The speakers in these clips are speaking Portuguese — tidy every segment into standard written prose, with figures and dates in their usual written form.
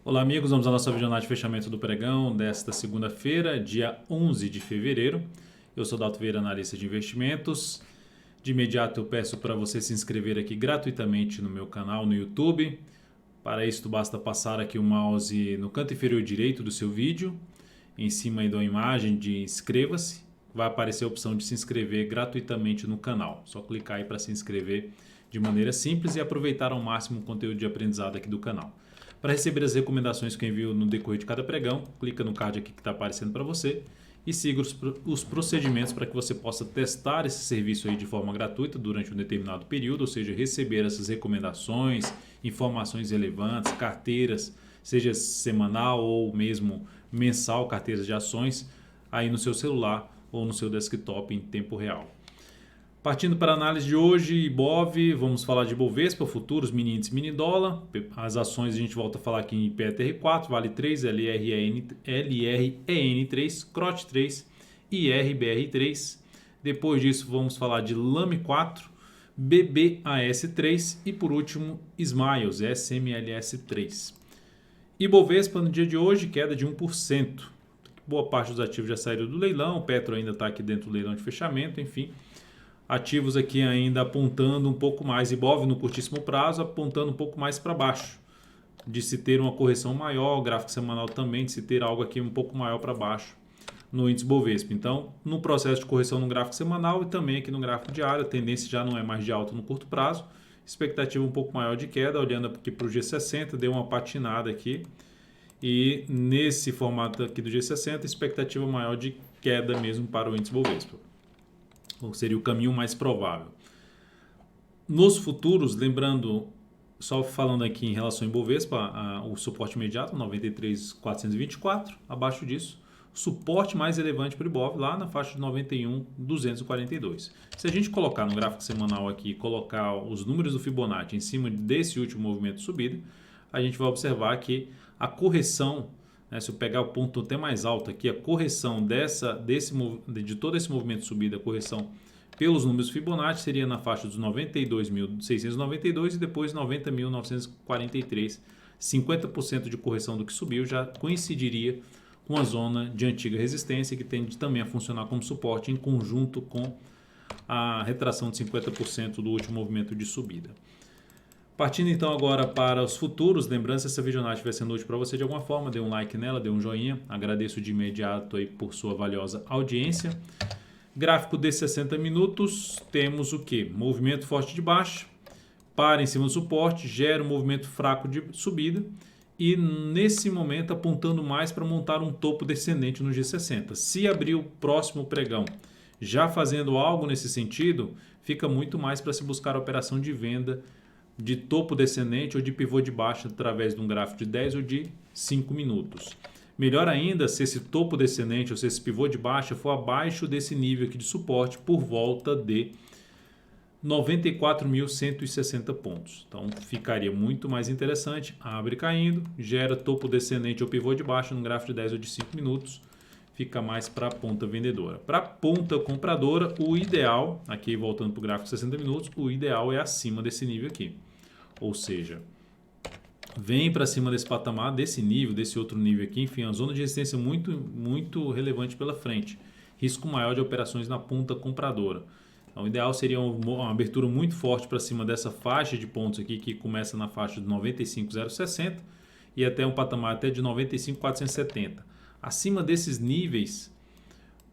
Olá amigos, vamos à nossa videoanálise de fechamento do pregão desta segunda-feira, dia 11 de fevereiro. Eu sou Dalto Vieira, analista de investimentos. De imediato eu peço para você se inscrever aqui gratuitamente no meu canal no YouTube. Para isso basta passar aqui o mouse no canto inferior direito do seu vídeo, em cima aí da imagem de inscreva-se. Vai aparecer a opção de se inscrever gratuitamente no canal. Só clicar aí para se inscrever de maneira simples e aproveitar ao máximo o conteúdo de aprendizado aqui do canal. Para receber as recomendações que eu envio no decorrer de cada pregão, clica no card aqui que está aparecendo para você e siga os procedimentos para que você possa testar esse serviço aí de forma gratuita durante um determinado período, ou seja, receber essas recomendações, informações relevantes, carteiras, seja semanal ou mesmo mensal, carteiras de ações, aí no seu celular ou no seu desktop em tempo real. Partindo para a análise de hoje, Ibov, vamos falar de Bovespa, futuros, mini índice, mini dólar. As ações a gente volta a falar aqui em PETR4, Vale 3, LREN3, CROT 3 e IRBR3. Depois disso vamos falar de Lame 4, BBAS3 e por último Smiles, SMLS3. Ibovespa no dia de hoje, queda de 1%. Boa parte dos ativos já saíram do leilão, o Petro ainda está aqui dentro do leilão de fechamento, enfim. Ativos aqui ainda apontando um pouco mais, Ibov no curtíssimo prazo apontando um pouco mais para baixo, de se ter uma correção maior, o gráfico semanal também de se ter algo aqui um pouco maior para baixo no índice Bovespa. Então, no processo de correção no gráfico semanal e também aqui no gráfico diário, a tendência já não é mais de alta no curto prazo, expectativa um pouco maior de queda, olhando aqui para o G60, deu uma patinada aqui e nesse formato aqui do G60, expectativa maior de queda mesmo para o índice Bovespa. Ou seria o caminho mais provável. Nos futuros, lembrando, só falando aqui em relação ao Ibovespa, o suporte imediato, 93.424, abaixo disso, o suporte mais relevante para o Ibov, lá na faixa de 91.242. Se a gente colocar no gráfico semanal aqui, colocar os números do Fibonacci em cima desse último movimento de subida, a gente vai observar que a correção, se eu pegar o ponto até mais alto aqui, a correção de todo esse movimento de subida, a correção pelos números Fibonacci seria na faixa dos 92.692 e depois 90.943. 50% de correção do que subiu já coincidiria com a zona de antiga resistência, que tende também a funcionar como suporte em conjunto com a retração de 50% do último movimento de subida. Partindo então agora para os futuros, lembrando, se essa videoanálise estiver sendo útil para você de alguma forma, dê um like nela, dê um joinha, agradeço de imediato aí por sua valiosa audiência. Gráfico de 60 minutos, temos o que? Movimento forte de baixa, para em cima do suporte, gera um movimento fraco de subida e nesse momento apontando mais para montar um topo descendente no G60. Se abrir o próximo pregão já fazendo algo nesse sentido, fica muito mais para se buscar a operação de venda de topo descendente ou de pivô de baixa através de um gráfico de 10 ou de 5 minutos. Melhor ainda se esse topo descendente ou se esse pivô de baixa for abaixo desse nível aqui de suporte por volta de 94.160 pontos. Então ficaria muito mais interessante, abre caindo, gera topo descendente ou pivô de baixa no gráfico de 10 ou de 5 minutos, fica mais para a ponta vendedora. Para a ponta compradora, o ideal, aqui voltando para o gráfico de 60 minutos, o ideal é acima desse nível aqui. Ou seja, vem para cima desse patamar, desse nível, desse outro nível aqui, enfim, a zona de resistência muito relevante pela frente. Risco maior de operações na ponta compradora. Então, o ideal seria uma abertura muito forte para cima dessa faixa de pontos aqui, que começa na faixa de 95.060 e até um patamar até de 95.470. Acima desses níveis,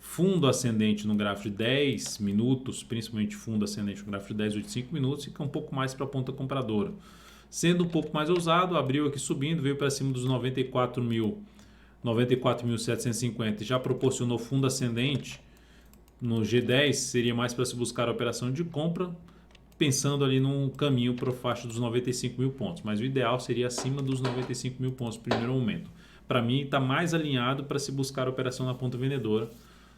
fundo ascendente no gráfico de 10 minutos, principalmente fundo ascendente no gráfico de 10 ou de 5 minutos, fica um pouco mais para a ponta compradora. Sendo um pouco mais ousado, abriu aqui subindo, veio para cima dos 94.750 e já proporcionou fundo ascendente no G10, seria mais para se buscar a operação de compra, pensando ali num caminho para a faixa dos 95 mil pontos. Mas o ideal seria acima dos 95 mil pontos no primeiro momento. Para mim, está mais alinhado para se buscar a operação na ponta vendedora.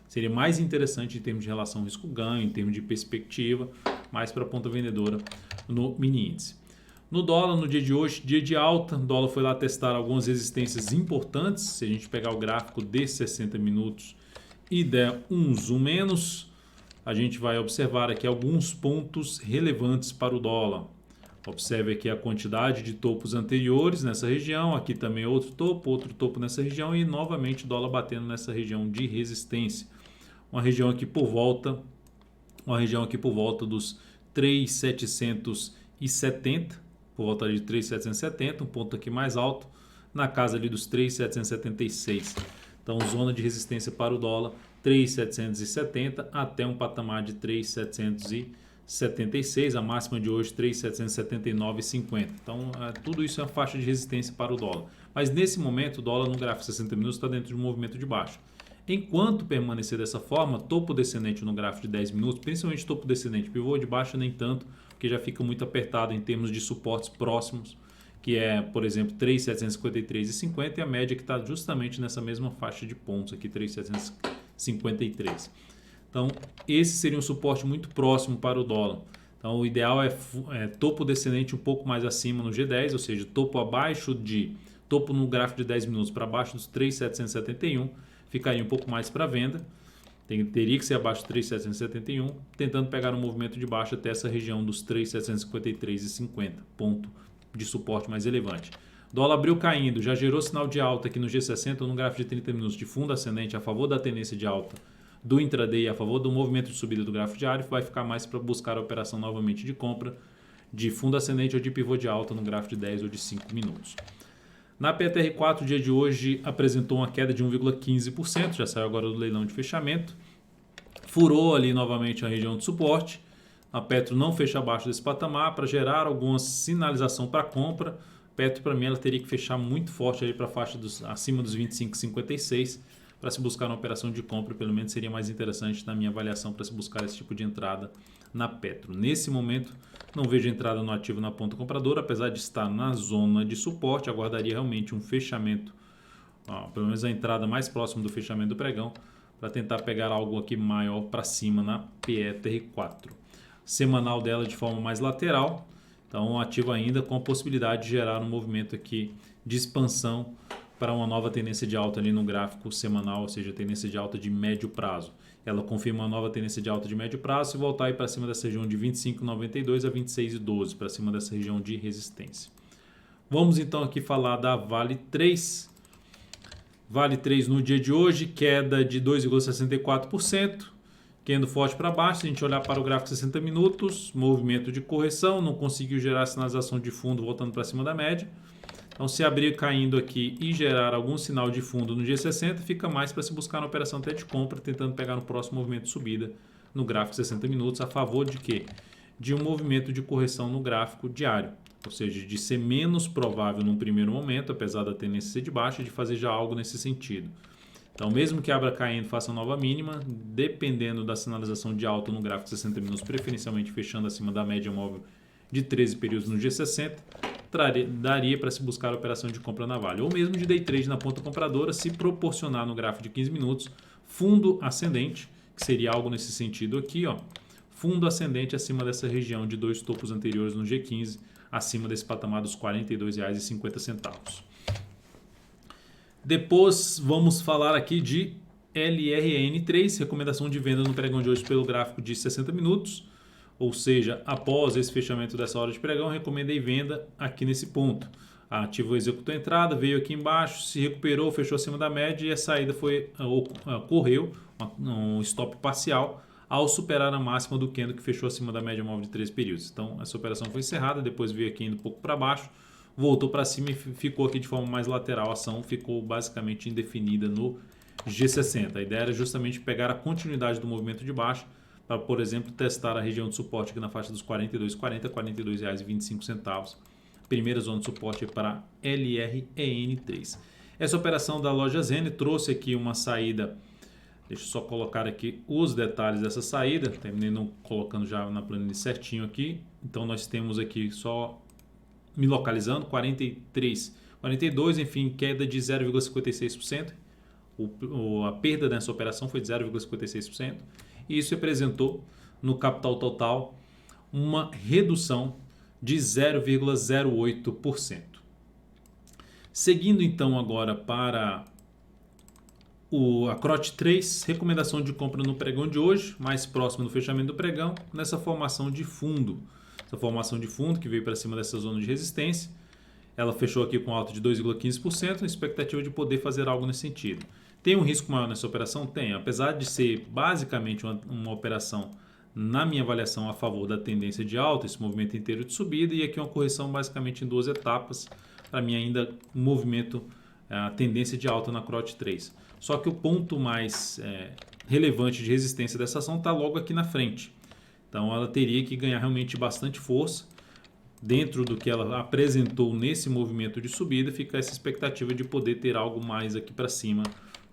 Seria mais interessante em termos de relação risco-ganho, em termos de perspectiva, mais para a ponta vendedora no mini índice. No dólar, no dia de hoje, dia de alta, o dólar foi lá testar algumas resistências importantes. Se a gente pegar o gráfico de 60 minutos e der um zoom menos, a gente vai observar aqui alguns pontos relevantes para o dólar. Observe aqui a quantidade de topos anteriores nessa região, aqui também outro topo nessa região e novamente dólar batendo nessa região de resistência. Uma região aqui por volta dos 3.770, por volta de 3.770, um ponto aqui mais alto, na casa ali dos 3.776. Então, zona de resistência para o dólar, 3.770 até um patamar de 3.776, a máxima de hoje 3.779,50. Então, tudo isso é uma faixa de resistência para o dólar. Mas nesse momento, o dólar no gráfico de 60 minutos está dentro de um movimento de baixa. Enquanto permanecer dessa forma, topo descendente no gráfico de 10 minutos, principalmente topo descendente, pivô de baixa nem tanto, porque já fica muito apertado em termos de suportes próximos, que é, por exemplo, 3.753,50 e a média que está justamente nessa mesma faixa de pontos aqui, 3.753. Então, esse seria um suporte muito próximo para o dólar. Então, o ideal é topo descendente um pouco mais acima no G10, ou seja, topo no gráfico de 10 minutos para baixo dos 3.771, ficaria um pouco mais para venda. Teria que ser abaixo de 3.771, tentando pegar um movimento de baixa até essa região dos 3.753,50, ponto de suporte mais relevante. Dólar abriu caindo, já gerou sinal de alta aqui no G60 ou no gráfico de 30 minutos de fundo ascendente a favor da tendência de alta do intraday, a favor do movimento de subida do gráfico diário, vai ficar mais para buscar a operação novamente de compra de fundo ascendente ou de pivô de alta no gráfico de 10 ou de 5 minutos. Na PTR4, o dia de hoje apresentou uma queda de 1,15%, já saiu agora do leilão de fechamento. Furou ali novamente a região de suporte. A Petro não fecha abaixo desse patamar para gerar alguma sinalização para compra. Petro, para mim, ela teria que fechar muito forte ali para a faixa acima dos 25,56 para se buscar uma operação de compra. Pelo menos seria mais interessante na minha avaliação para se buscar esse tipo de entrada na Petro. Nesse momento, não vejo entrada no ativo na ponta compradora, apesar de estar na zona de suporte. Aguardaria realmente um fechamento, pelo menos a entrada mais próxima do fechamento do pregão, para tentar pegar algo aqui maior para cima na PETR4. Semanal dela de forma mais lateral, então ativo ainda com a possibilidade de gerar um movimento aqui de expansão para uma nova tendência de alta ali no gráfico semanal, ou seja, tendência de alta de médio prazo. Ela confirma uma nova tendência de alta de médio prazo e voltar aí para cima dessa região de 25,92 a 26,12, para cima dessa região de resistência. Vamos então aqui falar da Vale 3. Vale 3 no dia de hoje, queda de 2,64%, quedando forte para baixo. Se a gente olhar para o gráfico de 60 minutos, movimento de correção, não conseguiu gerar sinalização de fundo voltando para cima da média. Então, se abrir caindo aqui e gerar algum sinal de fundo no G60, fica mais para se buscar uma operação até de compra, tentando pegar no próximo movimento de subida no gráfico de 60 minutos, a favor de quê? De um movimento de correção no gráfico diário. Ou seja, de ser menos provável num primeiro momento, apesar da tendência ser de baixa, de fazer já algo nesse sentido. Então, mesmo que abra caindo, faça nova mínima, dependendo da sinalização de alta no gráfico de 60 minutos, preferencialmente fechando acima da média móvel de 13 períodos no G60, daria para se buscar a operação de compra na Vale. Ou mesmo de day trade na ponta compradora, se proporcionar no gráfico de 15 minutos, fundo ascendente, que seria algo nesse sentido aqui, fundo ascendente acima dessa região de dois topos anteriores no G15, acima desse patamar dos R$ 42,50. Depois vamos falar aqui de LRN3, recomendação de venda no pregão de hoje pelo gráfico de 60 minutos, ou seja, após esse fechamento dessa hora de pregão, recomendei venda aqui nesse ponto. A ativo executou a entrada, veio aqui embaixo, se recuperou, fechou acima da média e a saída ocorreu um stop parcial ao superar a máxima do candle que fechou acima da média móvel de 13 períodos. Então, essa operação foi encerrada, depois veio aqui indo um pouco para baixo, voltou para cima e ficou aqui de forma mais lateral. A ação ficou basicamente indefinida no G60. A ideia era justamente pegar a continuidade do movimento de baixo para, por exemplo, testar a região de suporte aqui na faixa dos R$ 42,40 a R$ 42,25. Primeira zona de suporte para LREN3. Essa operação da loja Zen trouxe aqui uma saída. Deixa eu só colocar aqui os detalhes dessa saída. Terminei não colocando já na planilha certinho aqui. Então nós temos aqui só me localizando 43, 42, enfim, queda de 0,56%. A perda dessa operação foi de 0,56%. E isso representou no capital total uma redução de 0,08%. Seguindo então agora para a CROT 3, recomendação de compra no pregão de hoje, mais próximo do fechamento do pregão, nessa formação de fundo. essa formação de fundo que veio para cima dessa zona de resistência. Ela fechou aqui com alta de 2,15%, na expectativa de poder fazer algo nesse sentido. Tem um risco maior nessa operação? Tem. Apesar de ser basicamente uma operação, na minha avaliação, a favor da tendência de alta, esse movimento inteiro de subida, e aqui uma correção basicamente em 2 etapas, para mim ainda um movimento, a tendência de alta na CROT 3. Só que o ponto mais relevante de resistência dessa ação está logo aqui na frente. Então ela teria que ganhar realmente bastante força. Dentro do que ela apresentou nesse movimento de subida, fica essa expectativa de poder ter algo mais aqui para cima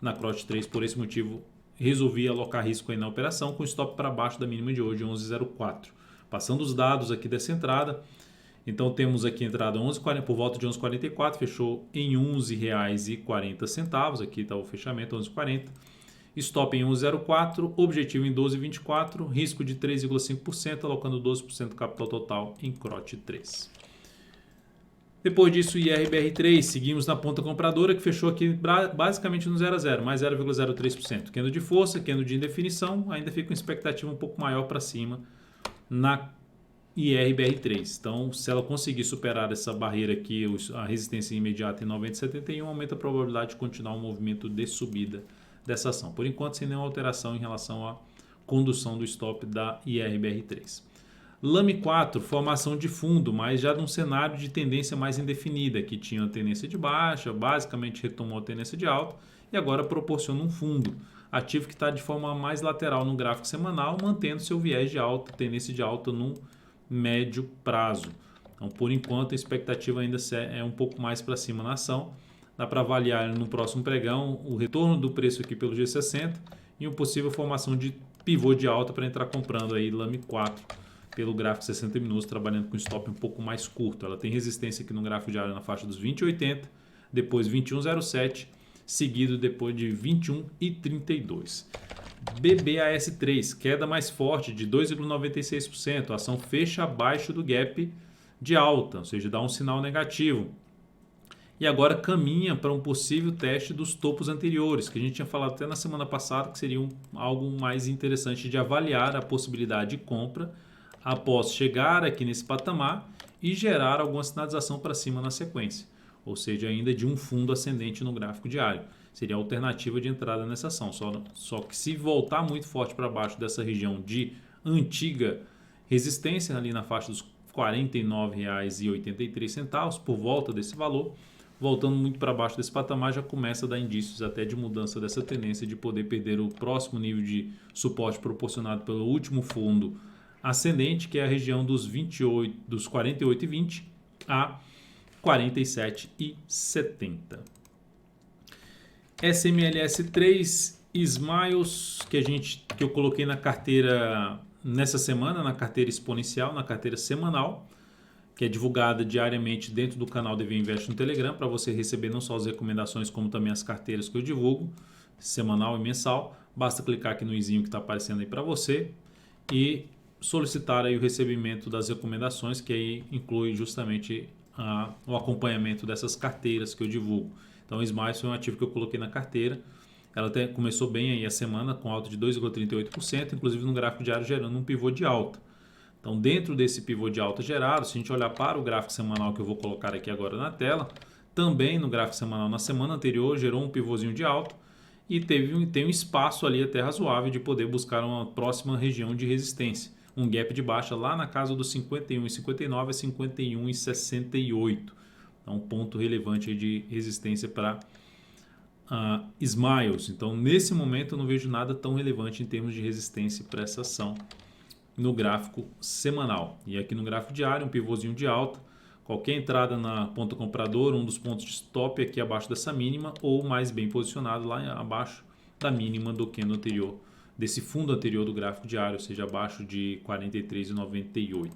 na CROT 3. Por esse motivo, resolvi alocar risco aí na operação com stop para baixo da mínima de hoje, 11,04. Passando os dados aqui dessa entrada, então temos aqui a entrada 11,40, por volta de 11,44, fechou em R$ 11,40, aqui está o fechamento, 11,40. Stop em 11,04, objetivo em 12,24, risco de 3,5%, alocando 12% do capital total em CROT 3. Depois disso, IRBR3, seguimos na ponta compradora, que fechou aqui basicamente no 0 a 0, mais 0,03%. Candle de força, candle de indefinição, ainda fica uma expectativa um pouco maior para cima na IRBR3. Então, se ela conseguir superar essa barreira aqui, a resistência imediata em 90,71, aumenta a probabilidade de continuar um movimento de subida dessa ação. Por enquanto, sem nenhuma alteração em relação à condução do stop da IRBR3. LAME 4, formação de fundo, mas já num cenário de tendência mais indefinida, que tinha a tendência de baixa, basicamente retomou a tendência de alta e agora proporciona um fundo. Ativo que está de forma mais lateral no gráfico semanal, mantendo seu viés de alta, tendência de alta no médio prazo. Então, por enquanto, a expectativa ainda é um pouco mais para cima na ação. Dá para avaliar no próximo pregão o retorno do preço aqui pelo G60 e uma possível formação de pivô de alta para entrar comprando aí LAME 4 pelo gráfico 60 minutos, trabalhando com stop um pouco mais curto. Ela tem resistência aqui no gráfico diário na faixa dos 20,80, depois 21,07, seguido depois de 21,32. BBAS3, queda mais forte de 2,96%. A ação fecha abaixo do gap de alta, ou seja, dá um sinal negativo. E agora caminha para um possível teste dos topos anteriores, que a gente tinha falado até na semana passada, que seria algo mais interessante de avaliar a possibilidade de compra após chegar aqui nesse patamar e gerar alguma sinalização para cima na sequência, ou seja, ainda de um fundo ascendente no gráfico diário. Seria a alternativa de entrada nessa ação, só que se voltar muito forte para baixo dessa região de antiga resistência, ali na faixa dos R$ 49,83, por volta desse valor, voltando muito para baixo desse patamar, já começa a dar indícios até de mudança dessa tendência de poder perder o próximo nível de suporte proporcionado pelo último fundo ascendente, que é a região dos 48,20 a 47,70. SMLS3 Smiles, que eu coloquei na carteira nessa semana, na carteira exponencial, na carteira semanal, que é divulgada diariamente dentro do canal DV Invest no Telegram, para você receber não só as recomendações, como também as carteiras que eu divulgo, semanal e mensal. Basta clicar aqui no izinho que está aparecendo aí para você e solicitar aí o recebimento das recomendações, que aí inclui justamente o acompanhamento dessas carteiras que eu divulgo. Então, o Smiles foi um ativo que eu coloquei na carteira. Ela até começou bem aí a semana com alta de 2,38%, inclusive no gráfico diário gerando um pivô de alta. Então, dentro desse pivô de alta gerado, se a gente olhar para o gráfico semanal que eu vou colocar aqui agora na tela, também no gráfico semanal na semana anterior gerou um pivôzinho de alta e tem um espaço ali até razoável de poder buscar uma próxima região de resistência. Um gap de baixa lá na casa dos 51,59 a 51,68. Então, um ponto relevante aí de resistência para Smiles. Então, nesse momento, eu não vejo nada tão relevante em termos de resistência para essa ação no gráfico semanal. E aqui no gráfico diário, um pivôzinho de alta. Qualquer entrada na ponta compradora, um dos pontos de stop aqui abaixo dessa mínima ou mais bem posicionado lá abaixo da mínima do candle anterior, desse fundo anterior do gráfico diário, ou seja, abaixo de 43,98.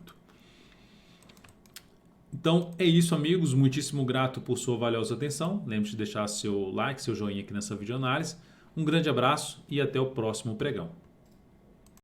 Então é isso, amigos. Muitíssimo grato por sua valiosa atenção. Lembre-se de deixar seu like, seu joinha aqui nessa videoanálise. Um grande abraço e até o próximo pregão.